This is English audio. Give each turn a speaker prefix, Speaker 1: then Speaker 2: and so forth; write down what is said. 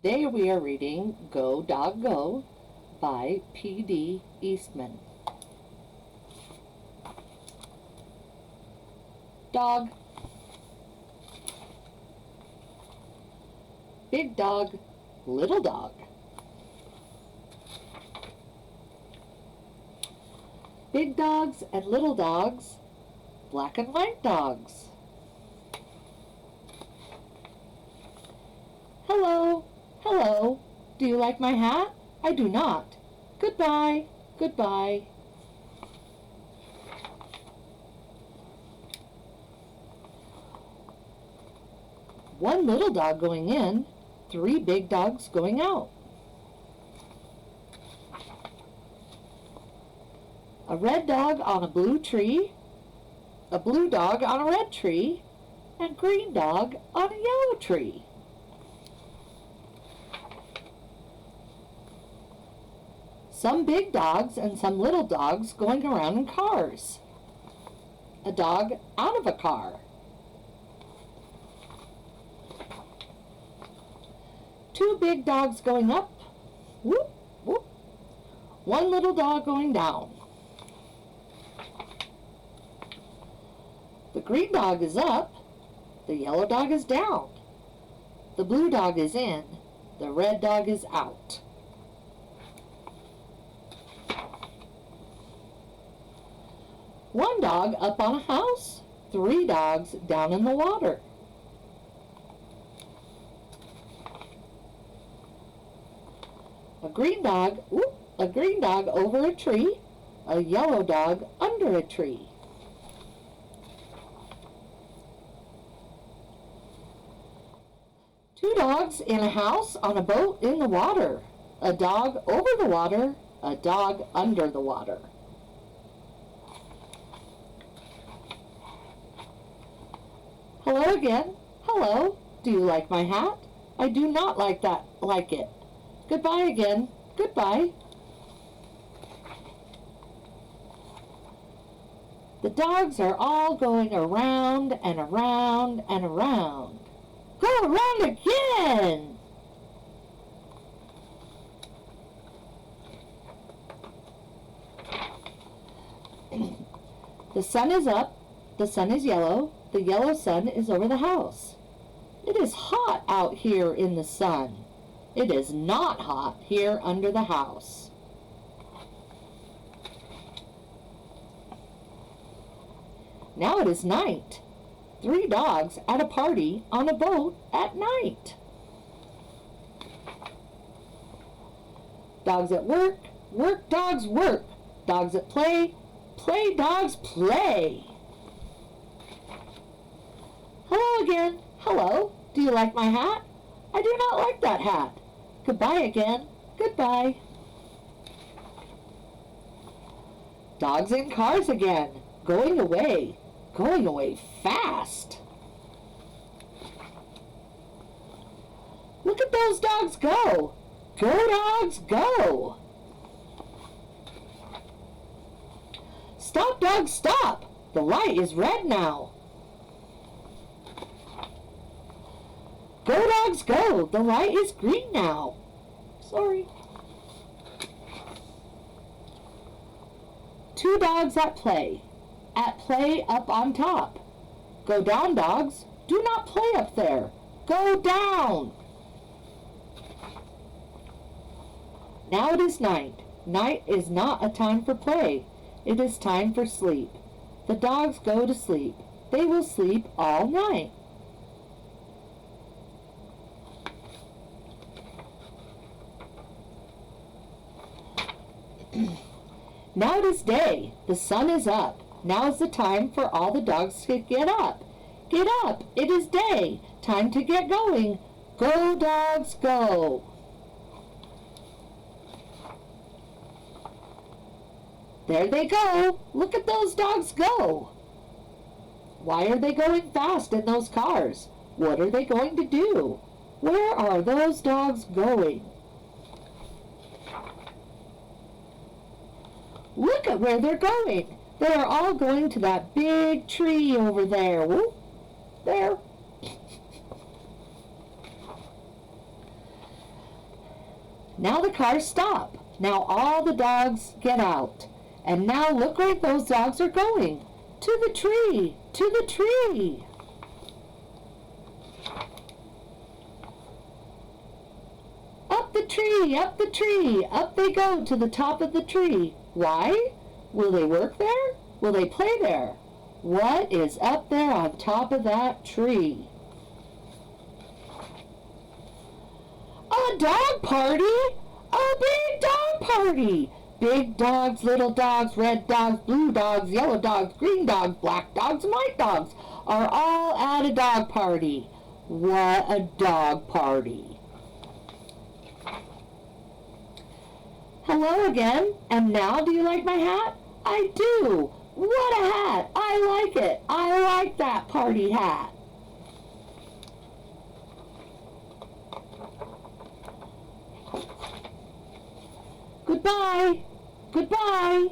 Speaker 1: Today we are reading Go Dog Go by P.D. Eastman. Dog. Big dog, little dog. Big dogs and little dogs, black and white dogs. Hello, hello. Do you like my hat? I do not. Goodbye, goodbye. One little dog going in, three big dogs going out. A red dog on a blue tree, a blue dog on a red tree, and green dog on a yellow tree. Some big dogs and some little dogs going around in cars. A dog out of a car. Two big dogs going up. Whoop, whoop. One little dog going down. The green dog is up. The yellow dog is down. The blue dog is in. The red dog is out. One dog up on a house, three dogs down in the water. A green dog over a tree, a yellow dog under a tree. Two dogs in a house on a boat in the water, a dog over the water, a dog under the water. Hello again. Hello. Do you like my hat? I do not like it. Goodbye again. Goodbye. The dogs are all going around and around and around. Go around again. The sun is up. The sun is yellow. The yellow sun is over the house. It is hot out here in the sun. It is not hot here under the house. Now it is night. Three dogs at a party on a boat at night. Dogs at work, work dogs work. Dogs at play, play dogs play. Hello again. Hello. Do you like my hat? I do not like that hat. Goodbye again. Goodbye. Dogs in cars again. Going away fast. Look at those dogs go. Go dogs go. Stop dogs stop. The light is red now. Go dogs go. The light is green now. Sorry. Two dogs at play. At play up on top. Go down, dogs. Do not play up there. Go down. Now it is night. Night is not a time for play. It is time for sleep. The dogs go to sleep. They will sleep all night. Now it is day. The sun is up. Now is the time for all the dogs to get up. Get up. It is day. Time to get going. Go, dogs, go. There they go. Look at those dogs go. Why are they going fast in those cars? What are they going to do? Where are those dogs going? Look at where they're going. They are all going to that big tree over there. Whoop, there. Now the cars stop. Now all the dogs get out. And now look where those dogs are going. To the tree, to the tree. Up the tree, up the tree. Up they go to the top of the tree. Why? Will they work there? Will they play there? What is up there on top of that tree? A dog party! A big dog party! Big dogs, little dogs, red dogs, blue dogs, yellow dogs, green dogs, black dogs, and white dogs are all at a dog party. What a dog party! Hello again, and now do you like my hat? I do! What a hat! I like it! I like that party hat! Goodbye! Goodbye!